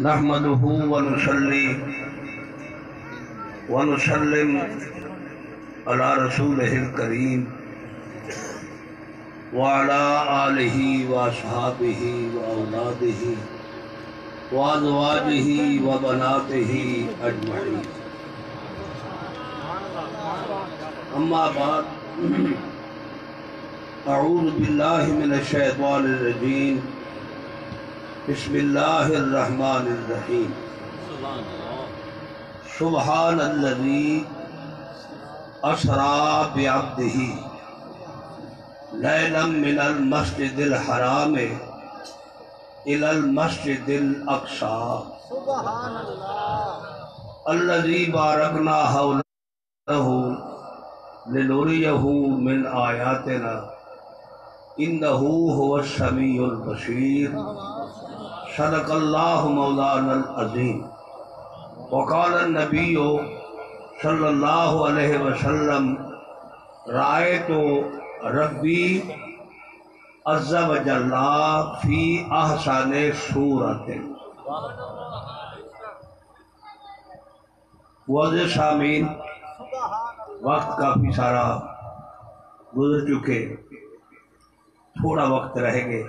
نحمده ونصلي ونسلم على رسوله الكريم وعلى آله وأصحابه وأولاده وأزواجه وبناته أجمعين. أما بعد، أعوذ بالله من الشيطان الرجيم. بسم الله الرحمن الرحيم. سبحان الذي أسرى بعبده ليلا من المسجد الحرام إلى المسجد الأقصى الذي باركنا حوله لنريه من آياتنا إنه هو السميع البصير. صدق الله مولانا العظيم. وقال النبي صلى الله عليه وسلم: رأيت ربي عز وجل في أحسن صورة. واضح سامعین، وقت کافی سارا گزر چکے، تھوڑا وقت رہ گئے.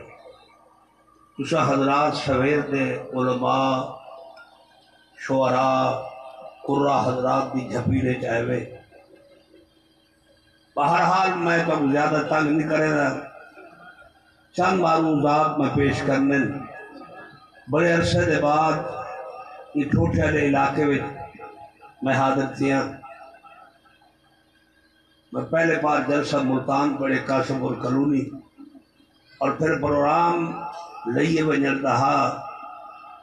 تسا حضرات سویر دے علماء، شعراء، قرآ حضرات دی جھپیلے چاہوے. بہرحال میں تو زیادہ تنگ نہیں کرے رہا، چند معروضات میں پیش کرنے. بڑے عرصے دے بعد یہ ٹھوٹھے دے علاقے میں میں حاضر تھیاں. میں پہلے بار جلسہ ملتان پڑے قاسم الکلونی، اور پھر پروگرام لئیے ونجر رہا.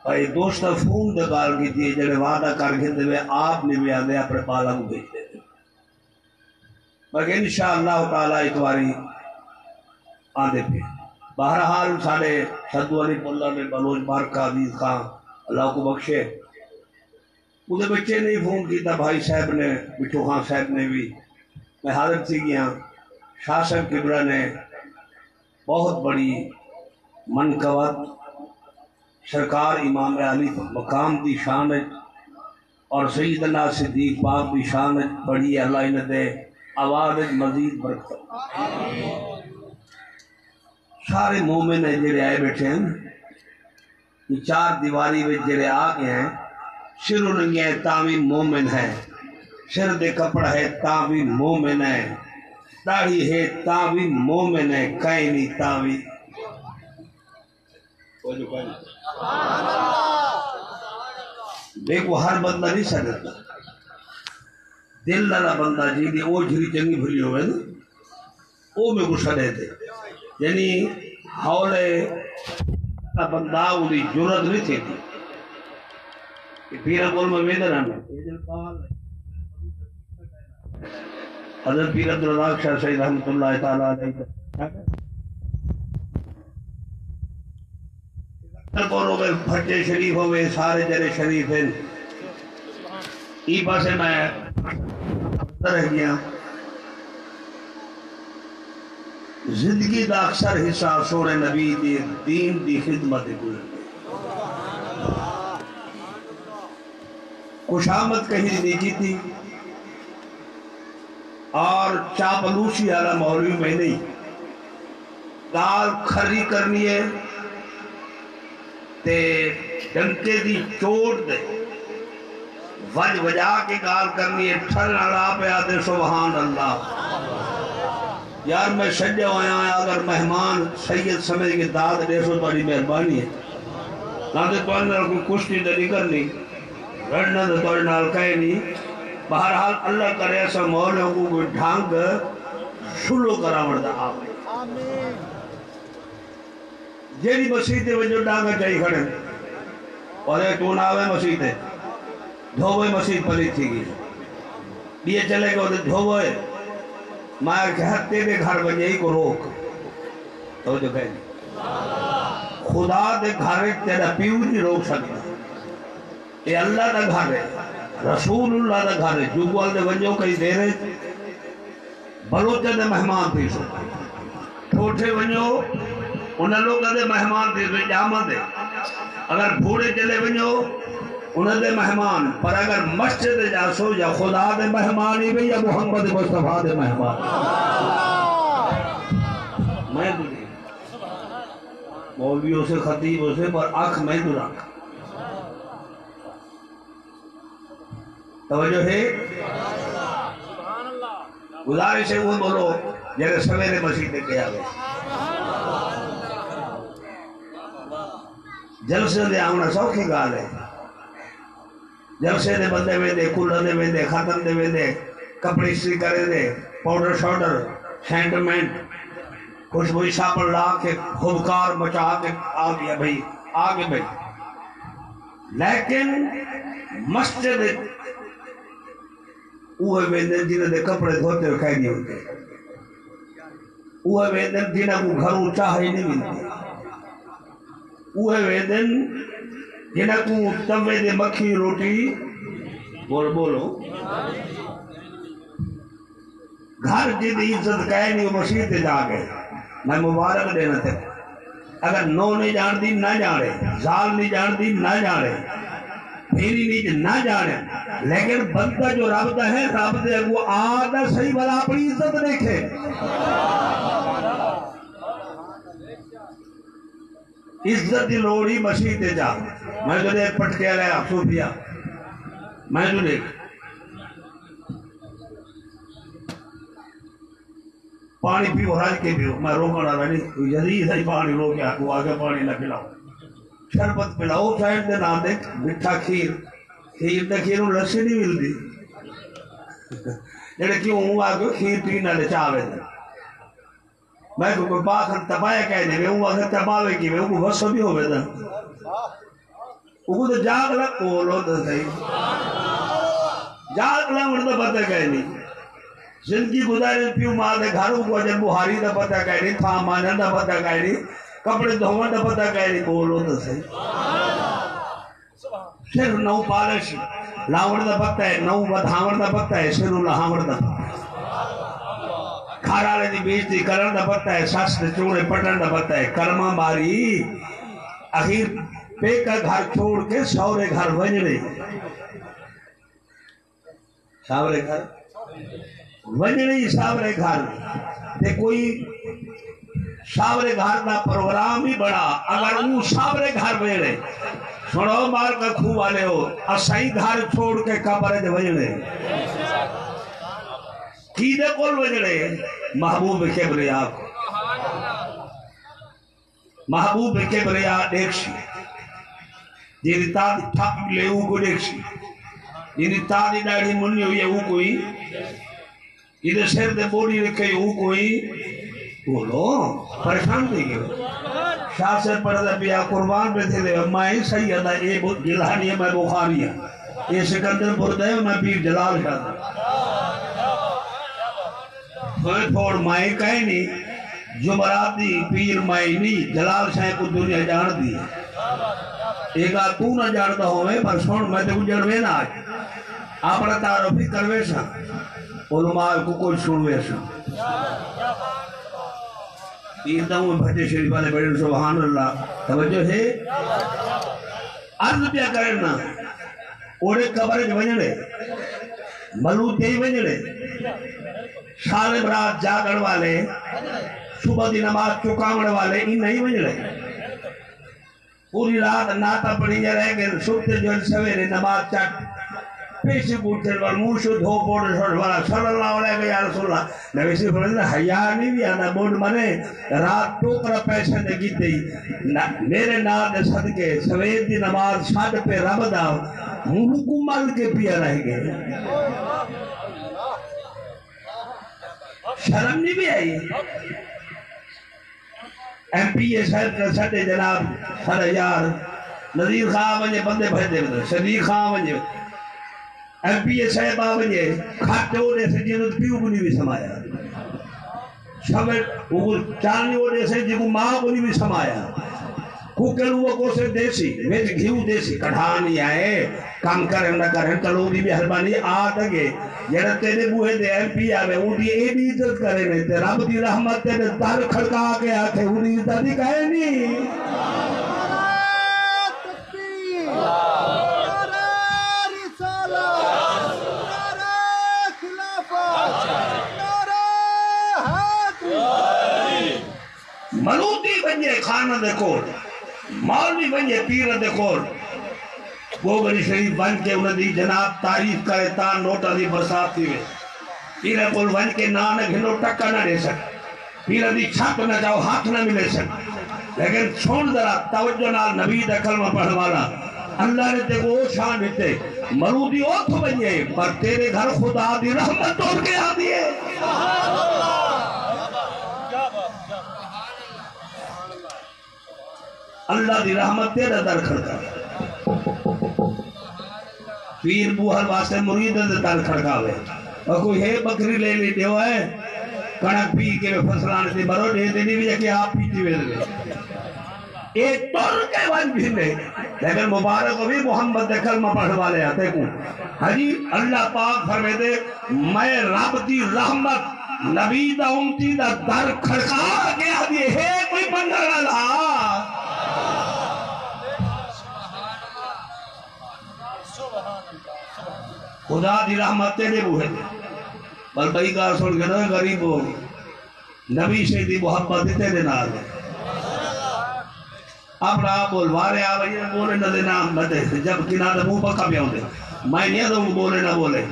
اور ایک دوست فون دے گال کی تھی جڑے وعدہ کر کے دے آپ نے بھی آدھے اپنے پالا کو بھیج دیتے. مگر انشاءاللہ تعالیٰ اتواری آدھے پہ. بہرحال سارے صدو علی پلہ نے بلوچ بارکہ عزیز خان اللہ کو بخشے، مجھے بچے نے فون کیتا، بھائی صاحب نے، بٹھو خان صاحب نے بھی. میں حاضر تھی گیا. شاہ صاحب کبرہ نے بہت بڑی منقبت سرکار امام علی مقام دی شانت اور سیدنا صدیق پاک دی شانت بڑی. اللہ انہیں دے آواز مزید برکت. سارے مومن ہیں جڑے آئے بیٹھے ہیں، یہ چار دیواری میں جڑے آگے ہیں. سر انہیں ہے تاوی مومن ہے، سر دے کپڑا ہے تاوی مومن ہے، داڑھی ہے تاوی مومن ہے، کہیں نہیں تاوی. دیکھو ہر بندہ نہیں سکتا. دل لالا بندہ جی دی او جھری چنگی بھری ہوئے نا، او میں گسا دیتے. یعنی حولے بندہ انہی جرت نہیں تھی تھی. پیرہ کول میں ویدر آنا حضرت پیر عبدالرزاق شاہ سید رحمت اللہ تعالیٰ علیہ کورو میں بھٹے شریف ہوئے، سارے جرے شریف ہیں. ای پاسے میں رہ گیا. زندگی دا اکثر حصہ سونے نبی دی دین دی خدمت گزر. خوشامد کہیں نہیں کی تھی اور چاپلوسی والا مولوی میں نہیں. گال کھری کرنی ہے تے ڈنکے دی چوٹ دے وج وجا کے گال کرنی ہے. ٹھل اللہ پہ آتے سبحان اللہ. یار میں سجے ہویا ہے، اگر مہمان سید سمجھ کے داد دے سو بڑی مہربانی ہے. نہ تو کوئی کشتی نہیں کرنی، رڑنا تو توڑ نال کہے نہیں. بہرحال اللہ کرے ایسا مولوں کو کوئی ڈھانگ شلو کرا مردہ آوے. جیڑی مسیح تے وجہ ڈھانگا چاہی کھڑے اور ایک تو نہ آوے مسیح تے دھوئے مسیح پلی تھی گی. دیئے چلے گا دھوئے مائر کے ہتھے دے گھر بجے ہی کو روک. تو جو کہے نہیں خدا دے گھر تیرا پیو نہیں روک سکتا. یہ اللہ دا گھر ہے، رسول اللہ دا گھر ہے. جو گوال دے ونجو کئی دے رہے بلوچہ دے مہمان تھی سو ٹھوٹھے ونجو انہیں لوگ دے مہمان تھی سو جامع دے اگر بھوڑے چلے ونجو انہیں دے مہمان، پر اگر مسجد جاسو یا خدا دے مہمان ہی بھی یا محمد مصطفیٰ دے مہمان میں دے مولویوں سے خطیبوں سے پر آنکھ میں دو رکھ توجہ ہے گزارش ہے وہ بولو جیسے سویرے مسیح دے کے آگے جلسے دے آمنا سوکھی گال ہے جلسے دے بندے میں دے کلہ دے میں دے ختم دے میں دے کپڑی سی کرے دے پاؤڈر شاؤڈر سینٹمنٹ خوشبوئی شاپر لا کے خوبکار مچا کے آگیا بھئی آگے بھئی لیکن مسجد اوہ ویندن جنہیں دے کپڑے دھوتے رکھائی نہیں ہوتے اوہ ویندن جنہیں کو گھروں چاہی نہیں ملتی اوہ ویندن جنہیں کو توے دے مکھی روٹی بولو گھر جدی عزت کہے نہیں مسیح تے جا گئے میں مبارک دینا تھے اگر نو نہیں جان دی نہ جانے زال نہیں جان دی نہ جانے پھیری نہیں نہ جانے لیکن بندہ جو رابطہ ہے رابطہ ہے وہ آدھا صحیح والا اپنی عزت دیکھے عزت دی لوڑی مسیح تے جا میں جو دیکھ پٹ کے آلے صوفیہ میں جو دیکھ پانی پیو راج کے پیو میں روکنا رہا نہیں جدید ہے پانی رو کے آگو آگے پانی نہ پلاؤ شربت پلاؤ سائڈ دے نام دیکھ مٹھا کھیر کھیر دے کھیروں لسی نہیں ملتی جڑے کیوں ہوں آگے کھیر پینا لے چاہوے دے میں کوئی باکھن تبایا کہہ دے میں ہوں آگے تباوے کی میں ہوں غصہ بھی ہوئے دا وہ تو جاگ لگ بولو تو صحیح جاگ لگ مردہ پتہ کہہ نہیں زندگی گزارے پیو ماں دے گھروں کو جن بہاری دا پتہ کہہ نہیں تھا مانن دا پتہ کہہ نہیں کپڑے دھوان دا پتہ کہہ نہیں بولو تو صحیح صرف نو پالش لاور دا پتہ ہے نو بدھاور دا پتہ ہے صرف لہاور دا پتہ ہے کھارالے دی بیجتی کرن دا پتہ ہے ساس دے چوڑے پٹن دا پتہ ہے کرما ماری اخیر پے کا گھر چھوڑ کے سورے گھر ونجڑے سورے گھر ونجڑی ساورے گھر تے کوئی ساورے گھر دا پروگرام ہی بڑا اگر وہ ساورے گھر ویڑے سنو مار کا کھو والے ہو اسائی گھر چھوڑ کے قبر دے وجڑے کی دے کول وجڑے محبوب کبریا کو محبوب کبریا دیکھشی جیری تادی ٹھاک لے او کو دیکھشی جیری تادی ڈاڑی منی ہوئی ہے او کوئی ادھر سر دے بوڑی رکھے او کوئی بولو پریشان دے گئے شاہ سے پردہ پیا قربان پہ تھے میں سیدہ اے جلانی ہے میں بخاری ہے اے سکندر پردہ ہے میں پیر جلال شاہ تھا تھوڑ مائیں کہیں نہیں جمعراتی پیر مائیں نہیں جلال شاہ کو دنیا جان دی ایک آت تو نہ جانتا ہوئے پر سن میں تے گجڑوے نہ آج اپنا تعارفی کروے سا علماء کو کوئی سنوے سا تیردہ ہوں بھجے شریف والے بیٹھے سبحان اللہ توجہ ہے عرض پیا کرنا اوڑے قبر کے ونجڑے ملوتے ہی ونجڑے سالم رات جاگڑ والے صبح دی نماز چکامڑ والے ان نہیں ونجڑے پوری رات ناتا پڑھی جا رہے کہ سبتے جو سویرے نماز چاک پیشی پوچھتے اور موشو دھو بورڈ شوڑ والا صلی اللہ علیہ یا رسول اللہ نبی سے فرمائے حیاء نہیں بھی آنا بورڈ منے رات ٹوکرا پیسے دے گی دی میرے نام دے صدقے سویر دی نماز شاد پہ رب داؤ ملکو مل کے پیا رہ گئے شرم نہیں بھی آئی ایم پی اے صاحب کا سٹے جناب سارے یار نظیر خواہ ونجے بندے بھیجے صدیق خواہ ونجے ایم پی اے صاحب آونجے کھاتے ہونے سے جنہوں پیو کنی بھی سمایا شبت وہ چانی ہونے سے جنہوں ماں کنی بھی سمایا کوکل وہ کو سے دیسی ویج گھیو دیسی کڑھانی آئے کام کریں نہ کریں کلوری بھی حربانی آتگے جنہوں تیرے بوہے دے ایم پی آوے اُن دی اے بھی عزت کریں نہیں تے رب دی رحمت تے دار کھڑکا کے آتے اُن دی عزت ہی کہے نہیں ملتان دے کول مولوی ونجے پیر دے کول گوگری شریف بن کے انہیں دی جناب تعریف کرے تا نوٹا دی برسات تھی وے پیرے کول ون کے نان گھنو ٹکا نہ دے سک پیرے دی چھت نہ جاؤ ہاتھ نہ ملے سک لیکن چھوڑ ذرا توجہ نال نبی دا کلمہ پڑھ والا اللہ نے تے وہ شان دیتے مرودی اوتھ بنیے پر تیرے گھر خدا دی رحمت توڑ کے آ دیئے اللہ دی رحمت تیرے در کھڑکا پیر بوہر واسطے مرید دے در کھڑکا ہوئے اور کوئی ہے بکری لے لی دیو ہے کنک پی کے فصلان سے برو دے دے بھی کہ آپ پیتی ہوئے دے ایک طور کے ون بھی نہیں لیکن مبارک کو بھی محمد دے کلمہ پڑھ والے آتے کو حجی اللہ پاک فرمے دے میں رب دی رحمت نبی دا امتی دا در کھڑکا گیا دیئے ہے کوئی بندر اللہ خدا دی رحمت تیرے بوہے دے پر بھئی کار سن کے نہ غریب ہو نبی سے دی محبت تیرے نال دے اب رہا بول وارے آوائیے بولے نہ دے نام نہ دے جب کنہ دے منہ پکا بیاؤں دے میں نہیں دوں بولے نہ بولے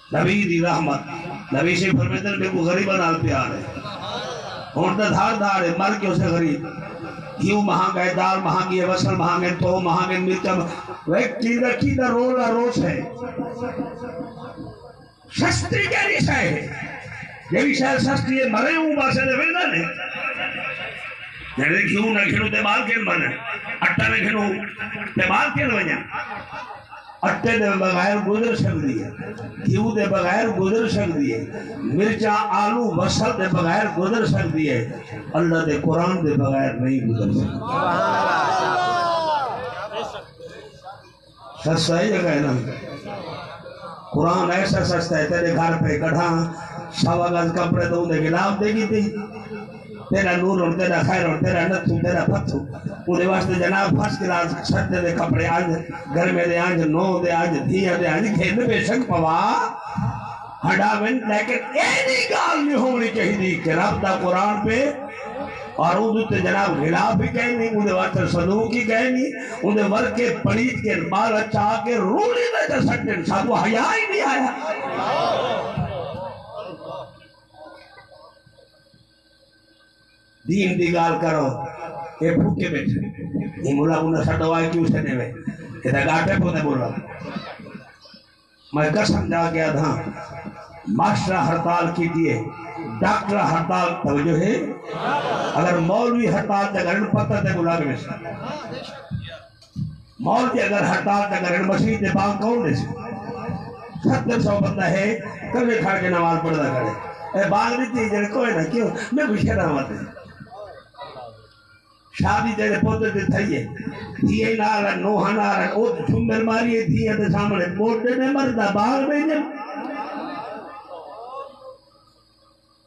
نبی دی رحمت نبی سے فرمیدن بے کو غریبہ نال پیار ہے ہونتا دھار دھار ہے مر کے اسے غریب کیوں مہانگا ہے دال مہانگی ہے وصل مہانگے تو مہانگے مرچہ وہ ایک چیزہ کی در رولا روش ہے سستی کیری شاہ ہے یہ بھی شاید سستی ہے مرے ہوں باسے دے ویدہ نہیں جنہے کیوں نہ کھنو تیبال کھن بنے اٹھا نہ کھنو تیبال کھن بنے اٹھے دے بغیر گزر سکتی ہے کیوں دے بغیر گزر سکتی ہے مرچہ آلو وصل دے بغیر گزر سکتی ہے اللہ دے قرآن دے بغیر نہیں گزر سکتی سستا ہے جگہ ہے نا قرآن ایسا سستا ہے تیرے گھر پہ گڑھا سوا گز کپڑے تو انہیں گلاف دے گی تھی تیرا نور اور تیرا خیر اور تیرا نتھو تیرا پتھو انہیں واسطے جناب فرس کے لاز چھتے دے کپڑے آج گھر میں دے آج نو دے آج دھیا دے آج کھیل بے شک پوا ہڈاوین لیکن اینی گال نہیں ہونی چاہی دی کہ رب دا قرآن پہ اور اندھو تے جناب غلاف بھی کہیں نہیں انہیں واسطے صدوق کی کہیں نہیں انہیں ورکے پڑیت کے بال اچھا کے رولی دے جا سکتے ساتھ وہ حیاء ہی نہیں آیا دین دی گال کرو اے بھوکے بیٹھے یہ مولا انہیں سٹوائی کیوں سے نہیں ہوئے یہ گاٹے پونے بولا میں قسم جا گیا تھا معاشرہ ہڑتال کی دیئے ڈاکٹر ہڑتال توجہ ہے اگر مولوی ہڑتال تے گرن پتہ تے گلا کے بسا مولوی اگر ہڑتال تے گرن مسیح تے بانگ کون دے سے 700 بندہ ہے کبھی کھڑ کے نماز پڑھتا کرے اے بانگ نہیں تھی جنہیں کوئی نہ کیوں میں کچھ کہنا ہوا تھے شادی تیرے پوتے تے تھائیے دھیے نارن نوحہ نارن او چھمبر ماریے دھیے تے سامنے موٹے نے مردہ باغ میں جن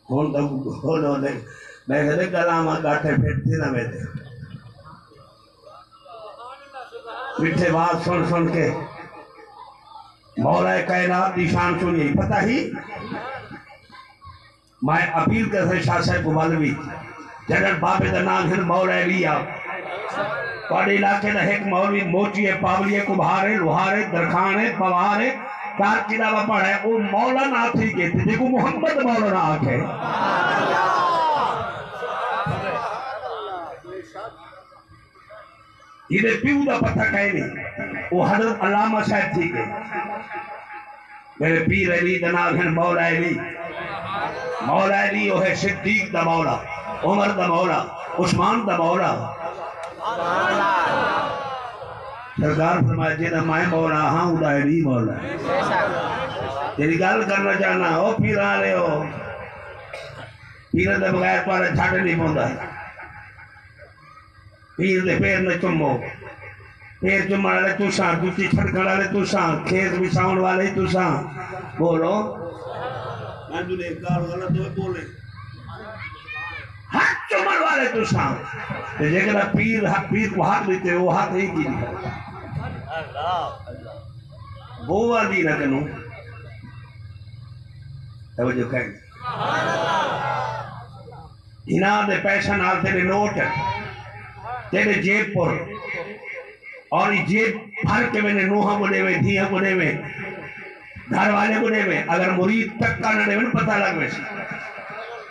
ہون تو ہونو دے میں کہتے کلامہ کاٹھے پھیٹتی نہ بیتے مٹھے بات سن سن کے مولا کائنات دی شان سنیے پتہ ہی میں اپیل کرتے شاہ صاحب کو معلومی جنر بابے دا نام ہن مولا لیا پاڑی علاقے دا ایک مولوی موچی ہے پاولی کبھارے لوہارے درخانے پوارے چار کتابہ پڑھا ہے وہ مولا نہ تھی کہتے دیکھو محمد مولا نہ آکے یہ پیو دا پتہ کہے نہیں وہ حضرت علامہ صاحب تھی کہ میرے پیر علی دا نام ہن مولا علی مولا علی وہ ہے صدیق دا مولا عمر دا مولا عثمان دا مولا سرکار فرمایا جینا میں مولا ہاں ادا علی مولا تیری گال کرنا چاہنا ہو پیر آ رہے ہو پیر دے بغیر پارے چھاٹے نہیں پوندا پیر دے پیر نے چمو پیر چمڑ والے تُساں جوتی چھڑکڑ والے تُساں کھیت بچھاؤن والے تُساں بولو میں جو نے کار غلط ہوئے بولے ہاتھ چمڑ والے تُساں لیکن پیر کو ہاتھ لیتے وہ ہاتھ ہی کی نہیں وہ والی نہ کنو توجہ کہیں ہنا دے پیسہ نال تیرے نوٹ تیرے جیب پر اور یہ جیب بھر کے میں نے نوحہ بنے ہوئے دھیاں بنے ہوئے گھر والے بنے ہوئے اگر مرید تک کا نہ دے میں پتہ لگ ویسے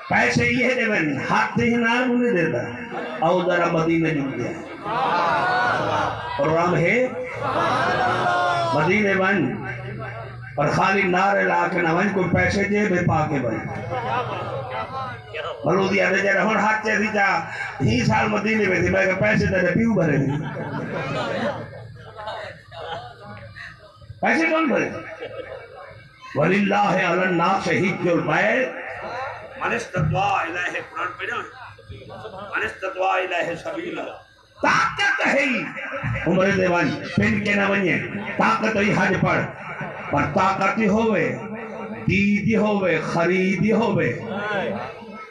پیسے یہ دے میں ہاتھ ہی نال بنے دیتا او ذرا مدینہ جل گیا پروگرام ہے مدینہ بن اور خالی نعرے لا کے نہ بن کوئی پیسے جیب پا کے بن ملودی آدھے جائے ہون ہاتھ چیزی چاہ ہی سال مدینے میں تھی میں کہا پیسے دے پیو بھرے گی پیسے کون بھرے وَلِلَّهِ عَلَى النَّاسِ حِجُّ الْبَيْتِ مَنِ اسْتَطَاعَ إِلَيْهِ قرآن پڑھا مَنِ اسْتَطَاعَ إِلَيْهِ سَبِيلًا طاقت ہے عمر دیوان پن کے نہ بنیے طاقت ہی حج پڑھ پر طاقت ہی ہوئے دیدی ہوئے خریدی ہوئے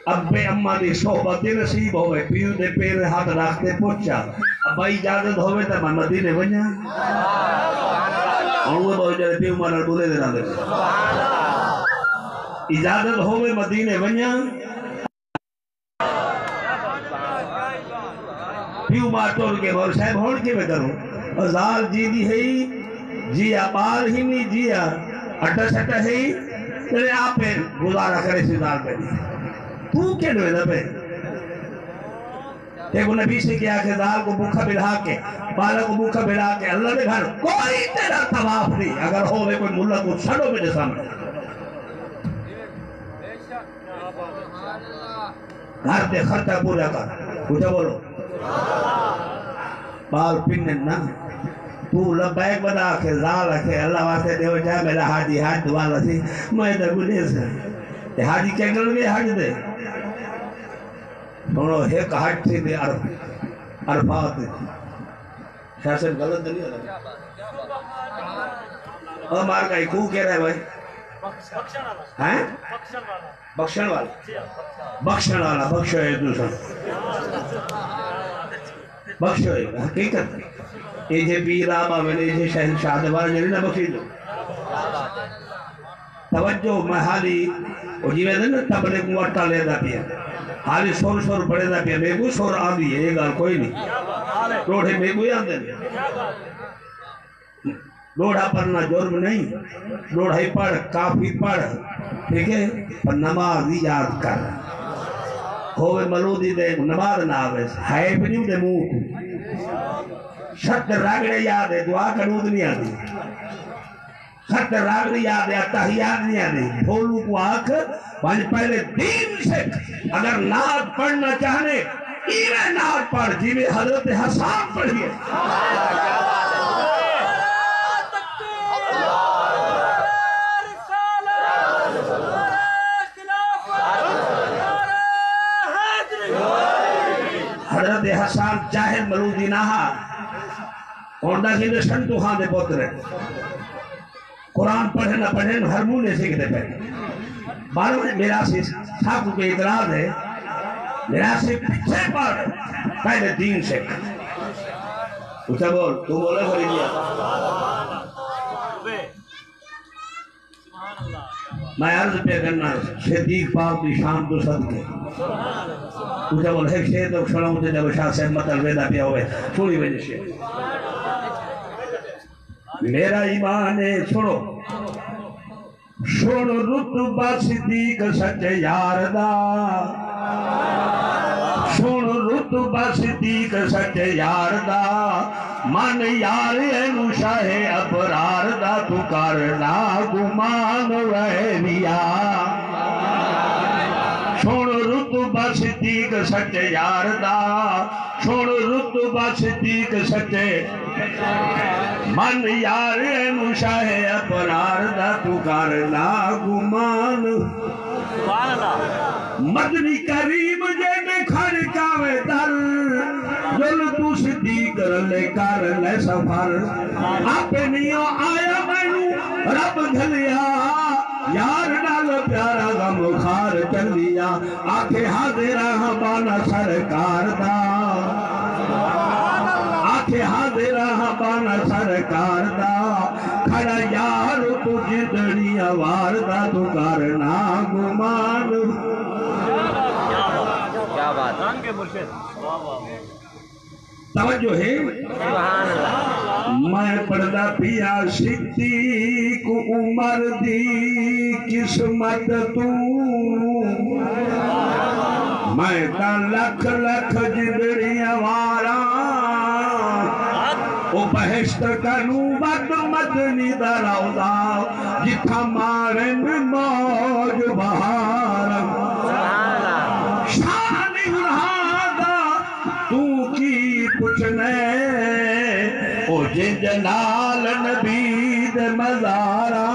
ابے اممہ دی صحبت نصیب ہوئے پیو دے پیر ہاتھ راکھتے پوچھا ابا اجازت ہوئے تا میں مدینے بنیا اور وہ بہت جائے پیو مانا بولے دینا دے اجازت ہوئے مدینے بنیا پیو مار توڑ کے بہت صاحب ہون کے میں کروں ازال جی دی ہے جیا بال ہی نہیں جیا اٹھا سٹھا ہے تیرے آپ پہ گزارا کرے سیدار پہ تو کیا دوئے دا پہ ایک نبی سے کیا کہ دال کو بھوکھا بڑھا کے بالا کو بھوکھا بڑھا کے اللہ نے گھر کوئی تیرا طواف نہیں اگر ہوئے کوئی ملہ کو چھڑو میرے سامنے گھر دے خرچہ پورا کر کچھ بولو بال پنن نا تو لبیک بنا کے زال رکھے اللہ واسطے دیو جائے میرا حاجی حاج دوالا سی میں دا گنے سے حاجی کیا کرو گے حاج دے سنو ایک حج تھی دے عرفات تھی شاید غلط نہیں ہے اور مار کا ایکو کہہ رہا ہے بھائی بخشن والا بخشن والا بخشو ہے دوسرا بخشو ہے حقیقت ایجے پیر آبا میں نے ایجے شہن شہدوار جنہی نہ بخشی دو توجہ میں حالی وہ جیوے دے نا تبلے کو اٹھا لے دا پیا حالی سور سور بڑے دا پیا میں کوئی سور آدھی ہے یہ گال کوئی نہیں روڑے میں کوئی آدھے روڑا پڑھنا جرم نہیں روڑا ہی پڑھ کافی پڑھ ٹھیک ہے پر نماز یاد کر ہوئے ملودی دے نماز نہ آوے ہے بھی نہیں دے موہ شرط راگڑے یاد ہے دعا کنود نہیں آدھی شرط راگڑے یاد ہے اتحیات نہیں آدھی بھولو کو آنکھ وہاں پہلے دین سے اگر نعت پڑھنا چاہنے ایوے نعت پڑھ جیوے حضرت حسان پڑھیے حضرت حسان جاہل ملودی نہا اور دا ہی دشن تو خان دے پوترے قرآن پڑھے نہ پڑھے ہر مونے سیکھتے پہلے باروں نے میرا سے ساکھو کے اعتراض ہے میرا سے پیچھے پڑھ پہلے دین سے اسے بول تو بولے خریدیا میں عرض پہ کرنا صدیق پاک دی شان تو صدقے اسے بول ایک شہد اور شڑاؤں تے جب شاہ سے مطل ویدہ پیا ہوئے چھوڑی وجہ سے میرا ایمان ہے چھوڑو چھوڑو رتبہ صدیق سچے یار دا چھوڑو رتبہ صدیق سچے یار دا من یار اینو شاہ ابرار دا تو کرنا گمان ویریا چھوڑو رتبہ صدیق سچے یار دا چھوڑو رتبہ صدیق سچے من یار اینو شاہ ابرار دا تو کرنا گمان مدنی کریم جے میں کھڑکاوے در جل تو صدیق رلے کر لے سفر آپ نیو آیا مینو رب دھلیا یار نال پیارا غم خار کر دیا آکھے حاضرہ بانا سرکار دا آکھے حاضرہ بانا سرکار دا کھڑا یار تو جدڑی آوار دا تو کرنا گمان توجہ ہے میں پڑھدا پیا صدیق عمر دی قسمت تو میں تا لکھ لکھ جبڑیاں وارا او بہشت کنو ود مدنی دا روضا جتھا مارن موج بہار شان انہادا تو کی پچھنے او جنال نبی دے مزارا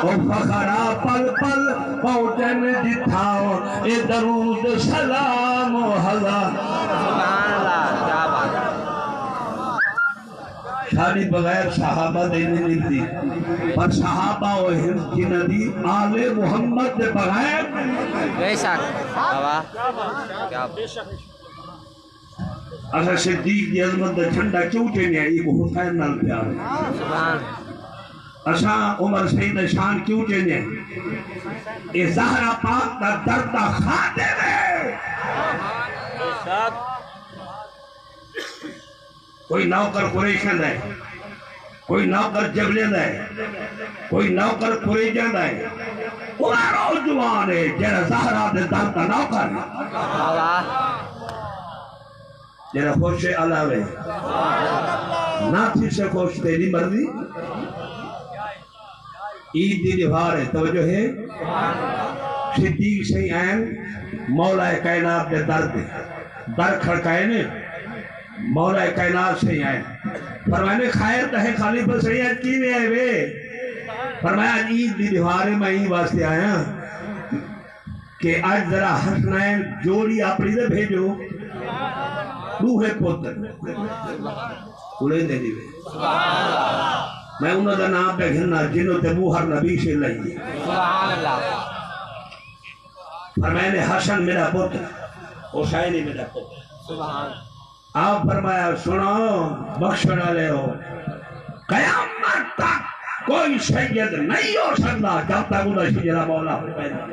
او فخرا پل پل پہنچن جتھاؤ اے درود سلام و ہزار شادی بغیر صحابہ دینے نہیں تھی پر صحابہ و جنہ دی آل محمد دے بغیر بے شک اچھا صدیق دی عظمت دے جھنڈا کیوں چینیا ایک حسین نال پیار ہے اچھا عمر سید شان کیوں چینیا اے زہرہ پاک دا دردہ خاتے میں کوئی نوکر قریشن ہے کوئی نوکر جبلین ہے کوئی نوکر قریجن ہے قرآن و جوان ہے جیرہ زہرہ دے دردہ نوکر جیرہ خوش علاوے ناتھی سے خوش تیری مرضی عید دی نبھار ہے توجہ ہے صدیق سے این مولا کائنات دے در کھڑکائے نے مولا کائنات سے آئے فرمائے خیر تہے خلیفہ سید کی میں آئے وے فرمایا عید دی دیوارے میں ہی واسطے آیا کہ آج ذرا حسنین جوڑی اپنی دے بھیجو روح پوتر اڑے دے دیوے میں انہوں دا نام پہ گھرنا جنہوں تے موہر نبی سے لئیے فرمائے نے حسن میرا پوتر حسینی میرا پوتر آپ فرمایا سنو بخشنا لے ہو قیامت تک کوئی سید نہیں ہو سکتا جب تک انہا شجرہ مولا ہو پیدا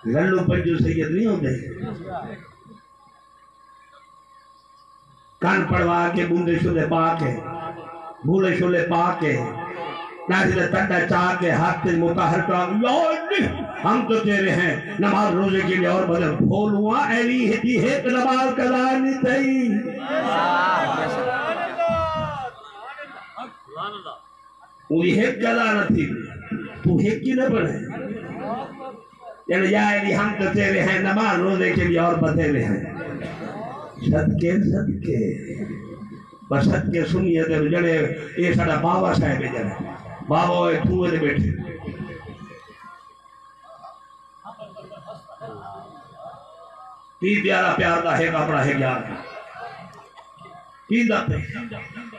للو پنجو سید نہیں ہوتے کان پڑوا کے بندے شلے پاکے بھولے شلے پاکے نازل تنڈا چاہ کے ہاتھ سے متحر چاہ ہم تو تیرے ہیں نماز روزے کے لئے اور بدل بھول ہوا ایلی ہتی ہے کہ نماز کلانی تھی وہی ہے کلانی تھی تو ہے کی نہ بڑھے یعنی یا ایلی ہم تو تیرے ہیں نماز روزے کے لئے اور بدلے ہیں صدقے بس صدقے سنیے دے جڑے یہ ساڑا بابا صاحب جڑے بابا ہوئے تھوئے دے بیٹھے تی پیارا پیار دا ہے کپڑا ہے گیار تی داتے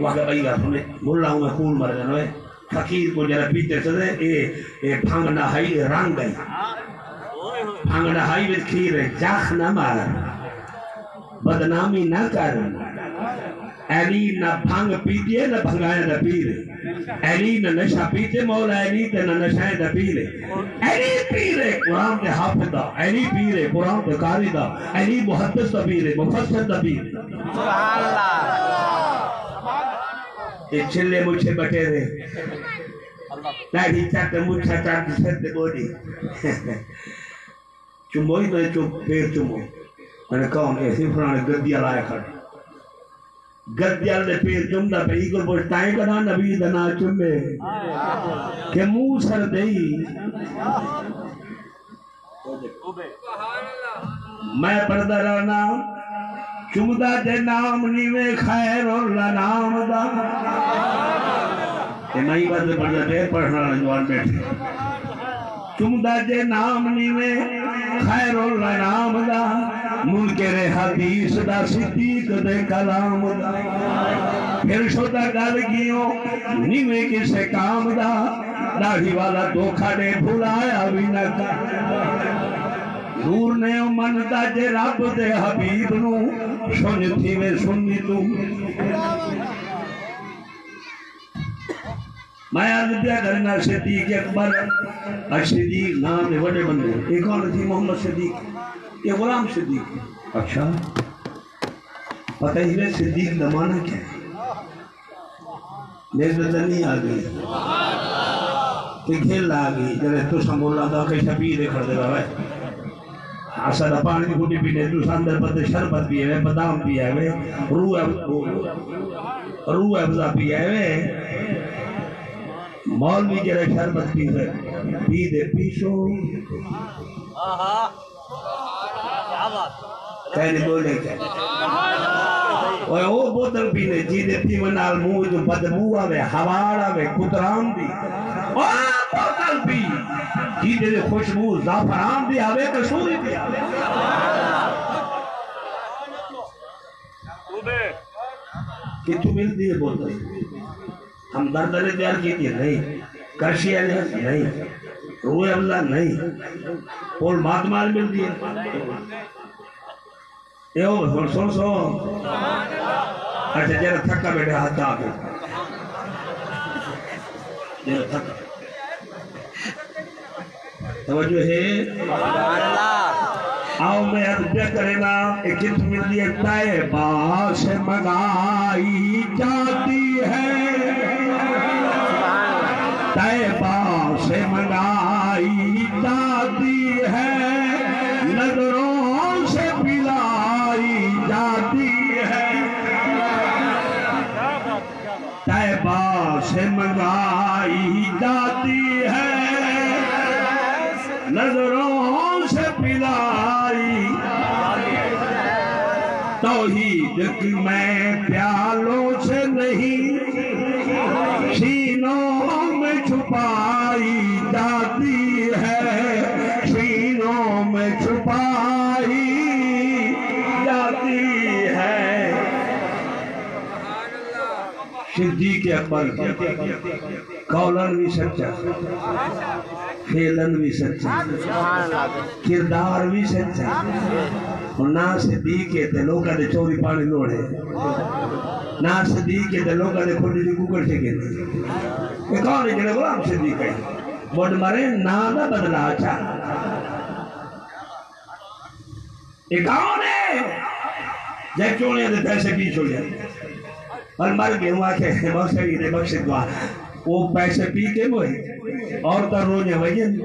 وہاں بھائی گا سنے ملا ہوں میں خون مر جانوے فقیر کو جرہ پیتے سے اے بھانگ نہائی رنگ گئی بھانگ نہائی بیت کھیر جاخ نہ مار بدنامی نہ کر ایلی نہ بھانگ پیتے نہ بھنگائے نہ پیرے ایلی نہ نشہ پیتے مولا ایلی نہ نشہ نہ پیرے ایلی پیرے قرآن کے حافظ دا ایلی پیرے قرآن کے قاری دا ایلی محدث دا پیرے مفسر دا پیرے سبحان اللہ ایک چھلے مجھے بٹے رہے ناہی چاہتے مجھے چاہتے سرد بولی چموئی میں چم پیر چمو میں نے کہا ایسی فرانے گردیا لائے کھڑے گردیال دے پیر چمدہ پہ ایگل بوشتائیں کنا نبی دنا چمے کہ منہ سر دئی میں پردہ رہنا چمدہ جے نام نیوے خیر اور لنام دا کہ میں ہی بات پردہ دیر پڑھنا رنجوان بیٹھے چمدہ جے نام نیوے خیر اور لنام دا منکر حدیث دا صدیق دے کلام دا پھر شدہ گل گیوں نیوے کسے کام دا داڑھی والا دھوکھا نے بھولایا بھی نہ کر نور نے من دا جے رب دے حبیب نو سن تھی میں سنی تو میں آج دیا کرنا صدیق اکبر صدیق نام دے وڈے بندے ایک اور تھی محمد صدیق یہ غلام صدیق ہے۔ اچھا پتہ ہی ہے صدیق نمانا کیا ہے؟ میرے نہیں آ گئی کہ کھیل آ گئی جلے تو سنبولا دا کہ شبیر کھڑ دے گا اصلا پانی گھوٹی پینے تو ساندر پتے شربت پیے ہوئے بادام پیے ہوئے روح افزا پیے ہوئے مولوی جرے شربت پی دے پیشو کہنے بولے کیا وہ بوتل پینے جیدے پی منال موہ جو بدبو آوے ہوار آوے کتران دی بوتل پی جیدے دے خوشبو زعفران دی آوے کسوری دی آوے کتو ملتی ہے بوتل ہم دردنے تیار کی تھی نہیں کرشی علیہ نہیں روح افزا نہیں پول ماتمال ملتی ہے سو اچھا جیرا تھکا بیٹھے ہاتھ آگے جیرا تھکا توجہ ہے آؤ میں عرض کرنا ایک جت ملی طیبہ سے منگائی جاتی ہے طیبہ سے منگائی جاتی ہے نظروں سے پلائی جاتی ہے طیبہ سے منگائی جاتی ہے نظروں سے پلائی توحید کی میں پیالوں سے نہیں سینوں میں چھپائی جاتی ہے سینوں میں چھپائی جاتی ہے صدیق اکبر قولن بھی سچا فعلن بھی سچا کردار بھی سچا نہ صدیق تے لوگاں دے چوری پانی لوڑے نہ صدیق تے لوگاں دے کھوٹی دی کوکڑ ٹھیکے یہ کون ہے جڑے غلام صدیق ہے بڑھ مرے نا دا بدلا اچھا یہ کون ہے جب چونے دے پیسے بھی چھوڑ جائے اور مر گئے ہوا کہ بخش دعا وہ پیسے پی کے ہوئے اور تا رونے وجن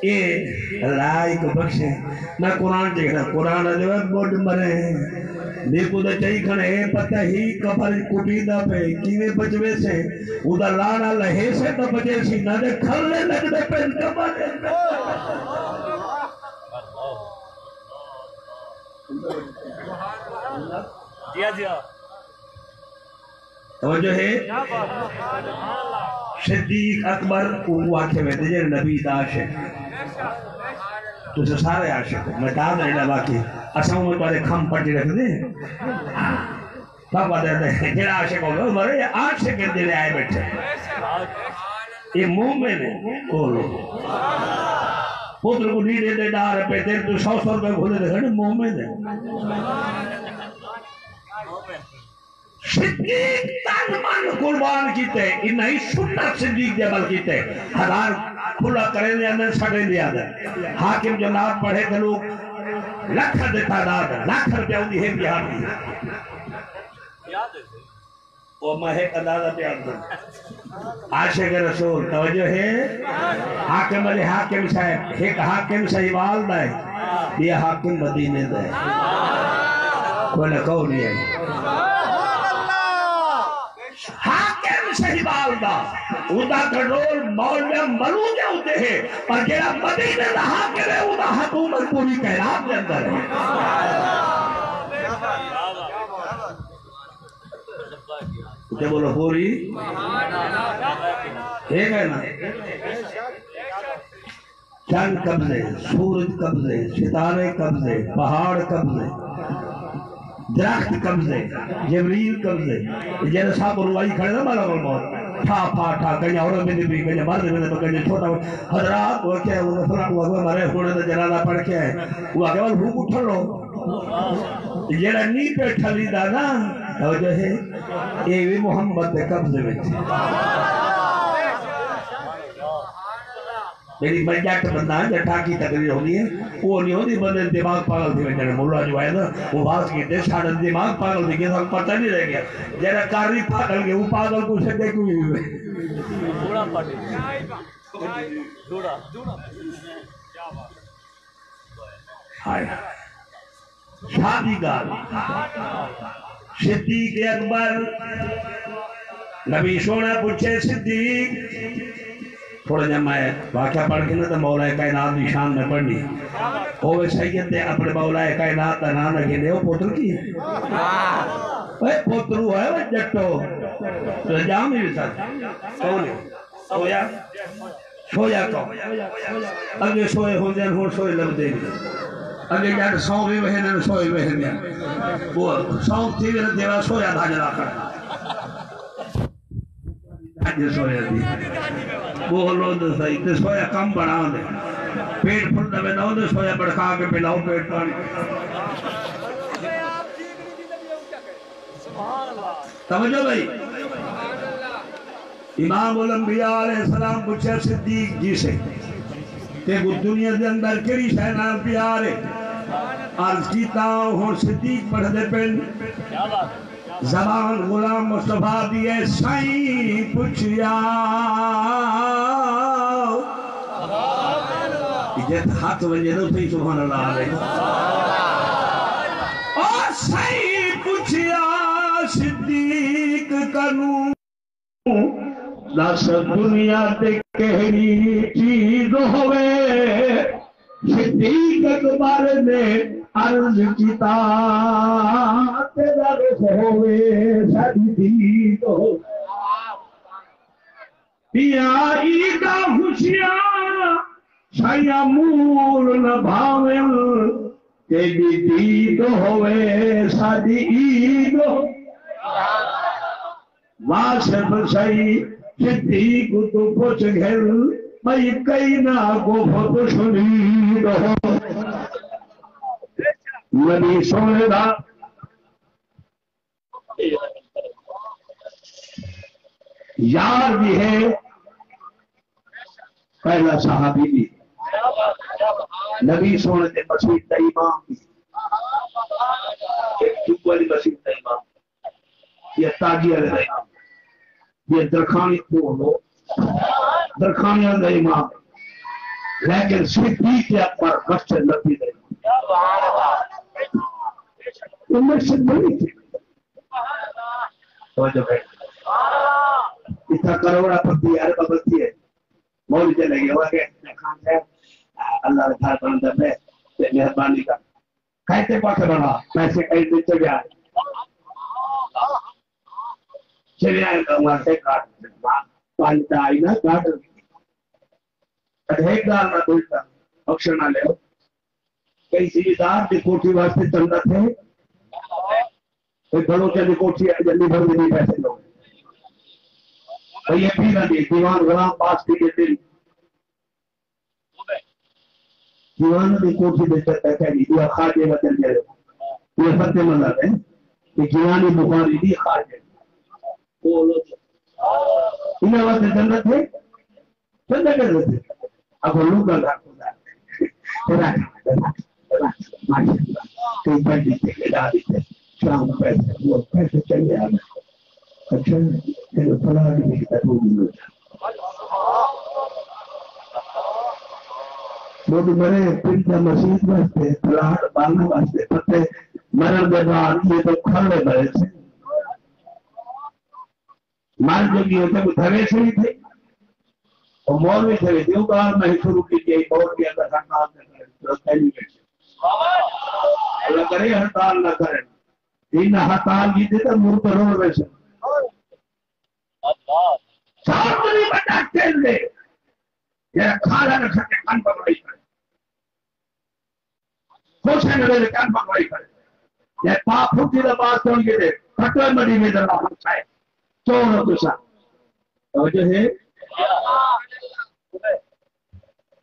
اے رائی کو بخشے نہ قرآن دیکھنا قرآن دیکھنا بوڑھ مرے دیکھو دا چاہی کھنے اے پتہ ہی کپر کٹی دا پہ کیوے بچوے سے او دا لانا لہے سے تا بچے سی نہ دے کھلنے لگ دے پہ کپر جیا جیا توجہ ہے صدیق اکبر کو واقع میں دیجئے نبی دا عاشق تو سے سارے عاشق ہو میں کہا نہیں باقی اساں میں پہلے کھم پٹی رکھ دیں پاپا دیتے ہیں جڑا عاشق ہوگا مرے یہ عاشق کے دلے آئے بیٹھے یہ مومن ہے کولو پتر کو نیڑے دے ڈار پہ دیر تو 100 روپے گھولے دے گھنے مومن ہے صدیق تن من قربان کیتے انہی سنت صدیق جبل کیتے ہزار کھلا کرے لیا اندر سڑے لیا دے حاکم جناب پڑھے تھے لوگ لکھ دیتا دادا لکھ روپیہ ہوتی ہے بہار دی وہ مہک اندازہ پیار دے عاشق رسول توجہ ہے حاکم علی حاکم صاحب ایک حاکم صحیح والدہ ہے یہ حاکم مدینے دے کوئی نہ کہو نہیں ہے حاکم صحیح والدہ اوہ کنٹرول مولوی ملوجہ ہوتے ہیں پر جیڑا مدینے دا حاکم ہے اوہ حکومت پوری کہراب دے اندر ہے کیا بولو پوری ایک ہے نا چند قبضے سورج قبضے ستارے قبضے پہاڑ قبضے درخت قبضے جبریل قبضے جیسے صاحب روائی کھڑے تھا مالا موت ٹھا پھا ٹھا کنیا عورت میں بھی کنیا مرد میں بھی کنیا چھوٹا حضرات وہ کیا ہے وہ فرق ہوا مرے ہونے تو جنالہ پڑھ کے ہے وہ آگے بل بھوک اٹھا لو جیڑا نی پہ ٹھلی دانا اور جو ہے یہ بھی محمد دے قبضے میں میری بجٹ بندہ ہے جٹھا کی تقریر ہونی ہے وہ نہیں ہوتی بندے دماغ پاگل تھی وجہ ملا جو ہے نا وہ باز کی تھے ساڑھا دماغ پاگل تھی کہ سب پتہ نہیں رہ گیا جیرا کاری پاگل کے وہ پاگل کو سکتے کوئی ہوئے جوڑا پاٹی جوڑا شادی گال صدیق اکبر نبی سونا پوچھے صدیق تھوڑا جب میں واقعہ پڑھ کے نا تو مولا کائنات کی شان میں پڑھنی ہوئے سید نے اپنے مولا کائنات کا نام رکھے دے وہ پوتر کی پوترو ہے وہ جٹو رجام ہی بھی ساتھ سویا سویا کو اگے سوئے ہوں جن ہوں سوئے لب دے اگے جاتے سو بھی بہن سوئے بہن وہ سو تھی بھی دیوا سویا تھا جلا کر سویا دی وہ لو دے صحیح تے سویا کم بنا دے پیٹ پھل دے نہ دے سویا بڑکا کے پلاؤ پیٹ پانی توجہ بھائی امام الانبیاء علیہ السلام پوچھا صدیق جی سے کہ وہ دنیا دے اندر کیڑی شے نال پیار ہے عرض کیتا ہوں صدیق پڑھ دے پن زبان غلام مصطفیٰ دیئے سائیں پوچھیا جت ہاتھ وجہ دو تھی سبحان اللہ علیہ اور سائیں پوچھیا صدیق کنوں دس دنیا تے کہڑی چیز ہوئے صدیق اکبر نے عرض کیتا تیرا روح ہوئے صدیق ہو پیائی دا خوشیاں شایا مول نبھاویں تیری دید ہوئے صدیق ہو واسف صحیح صدیق تو پوچھ گھر بھئی کئی نہ کو بہت شنید ہو نبی سونے دا یار بھی ہے پہلا صحابی بھی نبی سونے دے مسیح دا امام بھی ایک چوبالی مسیح دا امام یہ تاجی علیہ دا امام یہ درخانی دونوں درخانی علیہ دا امام لیکن صدیق اکبر مسجد نبی دا امام یہ مسجد بڑی تھی توجہ بھائی اتنا کروڑا پتی اربا پتی ہے مولی چلے گئے ہوا کہ خان صاحب اللہ نے تھا بندہ میں مہربانی کا کہتے پاکے بڑھا پیسے کہیں دے چلے آئے چلے آئے تو وہاں سے کاٹ پالتا آئی نا کاٹ ایک دار نہ دوستا اکشر نہ لے ہو کئی سیدار دی کوٹھی واسطے چندہ تھے کوئی بڑوں چلی کوٹھی جلدی بھر میں نہیں پیسے لوگ تو یہ بھی نہ دی دیوان غلام پاس کی کے دل دیوان دی کوٹھی دے چلتا ہے کہ یہ خاجے وطن جائے یہ فتح مذہب ہے کہ جوانی بخاری دی خاجے انہیں واسطے چندہ تھے چندہ کر دیتے اب وہ لوگ گھر خدا کئی پیسے چلے ڈا دیتے شام پیسے وہ پیسے چلے آنا اچھا تیرے فلاح کی بھی کتاب ہوگی ہوتا وہ بھی مرے پنجا مسجد واسطے فلاح بالنا واسطے پتے مرن دے بعد یہ تو کھڑے بڑے سے مار جو بھی ہوتے وہ دھرے سے ہی تھے اور مول میں تھے دیو کار میں شروع کی گئی مول کے اندر سرکار نے رستے نہیں بیٹھے اللہ کرے ہڑتال نہ کریں ان ہڑتال کی دیتا مرد روڑ ویسے سامنی بڑا کھیل دے یہ کھالا رکھا کے کان پکڑائی کرے خوشے نہ دے کان پکڑائی کرے یہ پاپ پھوٹی دا بات کون کے دے پھٹوے مڈی میں در اللہ ہمسائے چون ہو دوسا توجہ ہے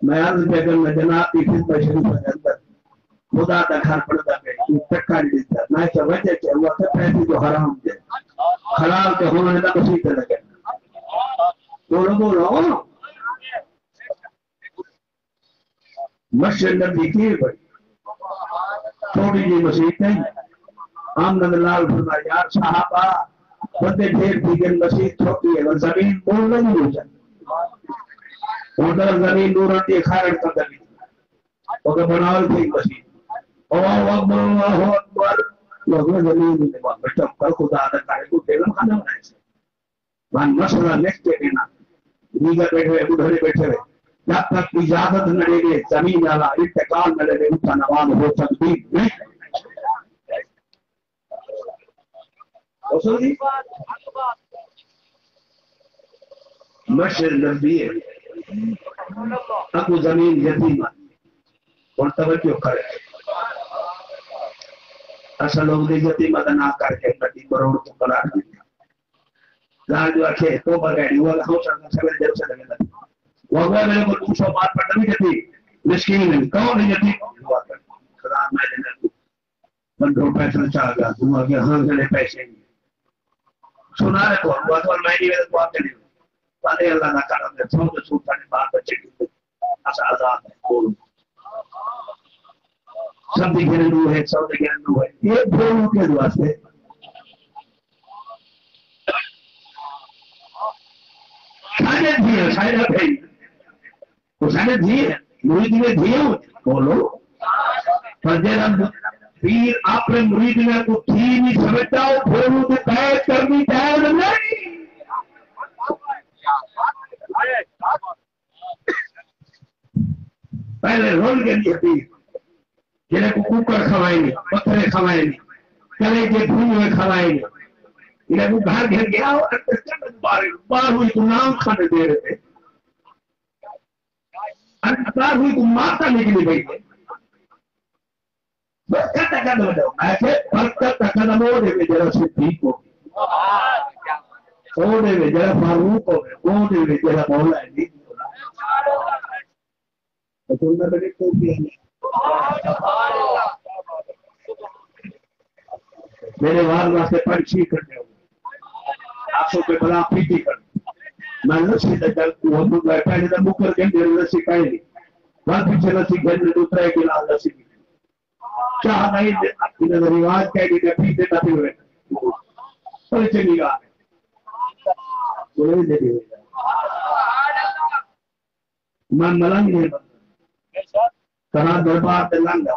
میں عرض بیگل میں جناب کی خدمت شریف کے اندر خدا دا گھر پڑتا ہے یہ تکا نہیں دیتا نہ کہ وجہ کہ وہ سے پیسے جو حرام دے حلال کے ہونے دا مسیح تے لگے بولو مسجد نبی کی بڑی تھوڑی جی مسجد نہیں آمد لال فرمایا یار صحابہ بندے ڈھیر تھی کہ مسجد چھوٹی ہے اور زمین بول نہیں ہو جاتی ادھر زمین دور آتی خیر کا زمین ادھر بناؤ تھی مسجد اللہ اکبر لوگوں زمین میں بیٹھا کر خدا ادا کرے کو ٹیلم کھانا بنائے سے وہاں مسئلہ لکھتے دینا نیگر بیٹھے ہوئے بڑھے بیٹھے ہوئے جب تک اجازت نہ لے گے زمین والا انتقال نہ لے گے اس کا نوام ہو سکتی نہیں مشر نبی ہے ابو زمین یتیم اور توجہ کرے اصل لوگ یتیم نہ کر کے ندی کروڑ کو قرار دیا جہاں جو اچھے تو بغیر وہ ہم سب جب سے لگے وہ میرے کو 200 بات پڑھ نہیں دیتی مسکین ہے کون ہے یتیم دعا کر خدا میں نے بندوں پیسے چاہ گیا دعا کہ ہاں گلے پیسے نہیں سنا رہے کو دعا تو میں نہیں دعا کریں پانے اللہ نہ کرم دے سو تو سوتا نے بات بچے کی ایسا آزاد ہے کون سب دیکھنے دو ہے سب دیکھنے دو ہے یہ بھولوں کے دعا سے سارے دیئے سارے بھائی وہ سارے دیئے مرید میں دیئے بولو پر جیرم پیر اپنے مرید میں کو تھی نہیں سمجھتا ہو بھولوں کے قید کرنی چاہے نہیں پہلے رول کے لیے پیر جنہیں کو کوکر کھوائیں گے پتھرے کھوائیں گے کلے کے پھول میں کھوائیں گے انہیں کو گھر گھر گیا بار ہوئی کو نام کھانے دے رہے تھے بار ہوئی کو ماتا نکلی گئی تھے بس کہتا کہتا بجاؤ ایسے برکت قدم اوڑے میں جرا صدیق ہو اوڑے میں جرا فاروق ہو اوڑے میں جرا مولا ہے نہیں تو انہوں نے کو کیا میرے والدہ سے پنچھی کرنے ہوں آسوں پہ بلا پیٹی کرنے میں لسی تجل وہ گئے پہلے تو مکر کے میرے لسی کہیں نہیں بعد پیچھے لسی گھر دوسرا ہے کہ لال لسی کی چاہ نہیں اپنی نظر رواج کہہ گی کہ پیٹے نہ پھر ہوئے پھر چلی گا وہ نہیں دے ہوئے میں ملنگ نہیں بنتا کہاں دربار دے لنگا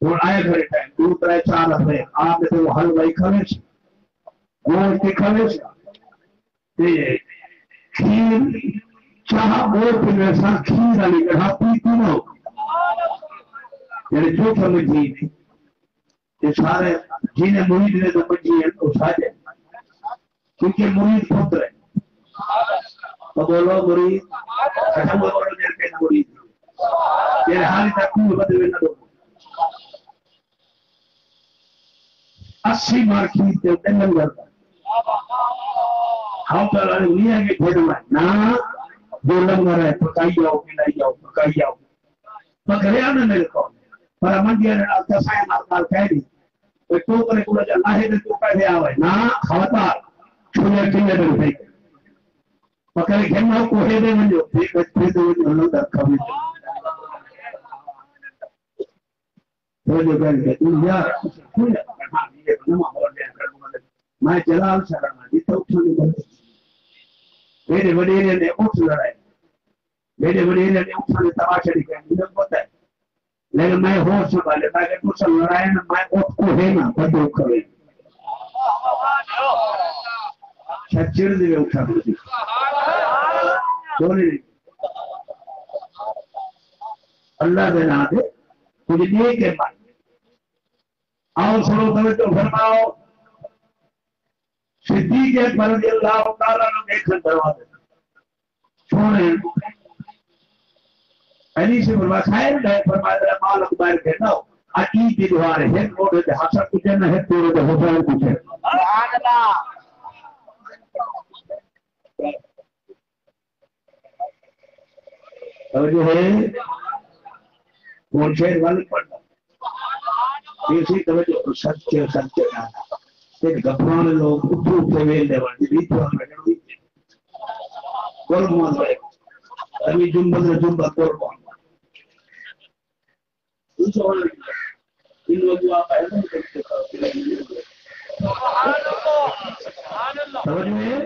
اور آئے گھر ٹائم دو ترے چار ہفتے آپ نے وہ حلوائی کھانے سے گوشت کی کھانے سے کھیر چاہ اور پھر ایسا کھیر علی گڑھا پیتی نہ ہو یعنی جو سمجھ جی نہیں یہ سارے جنہیں مرید نے تو بچی ہیں تو ساجے کیونکہ مرید خود رہے تو بولو مرید اچھا وہ بولو دیر کے مرید یہ حالی تک کوئی بدلے نہ دو 80 مارکی تے دنگل کرتا ہم تو اللہ نے انہیں ہے کہ بھیڑ میں نا جو لنگر ہے پکائی جاؤ پلائی جاؤ پکائی جاؤ پکڑے آنے میرے کون پر منڈیا نے آتا سائے مال کہہ دی تو کرے کلا جا لاہے دے تو پہلے آوے نا خواتا چھوڑے کنے دے اٹھے پکڑے گھنہ کوہے دے منجو ایک بچے دے منجو اللہ در کھوئی وہ جو کہہ گئے تو یار کوئی میں جلال شرم ہے تو اٹھنے بڑے میرے وڈیرے نے اٹھ لڑائے میرے وڈیرے نے اٹھنے تماشا دکھائے مجھے پتہ ہے لیکن میں ہوش سنبھالے میں کہ کچھ لڑائے نا میں اٹھ کو ہے نا بدو کرے چھچر دے اٹھا کرے بولے اللہ دے نا دے کچھ دیے کے بعد آؤ سنو تمہیں تو فرماؤ صدیق اکبر رضی اللہ تعالیٰ نے دیکھن دروازے چھوڑے علی سے فرمایا خیر ہے فرمایا مال اکبر کہنا ہو عقید کی دوار ہے موڑے دے حسن کچھ نہ ہے تیرے دے حسین کچھ ہے سبحان اللہ توجہ ہے کون شہر والی پڑھنا اسی توجہ سچے سچے جانا ایک گھبرانے لوگ اٹھو اٹھے ویل دے والی ریت والا بیٹھے ہوئی قربان ہوئے ابھی جنبت قربان خوش ہونے لگا ان لوگوں آپ ایسا کرتے سبحان اللہ سمجھ میں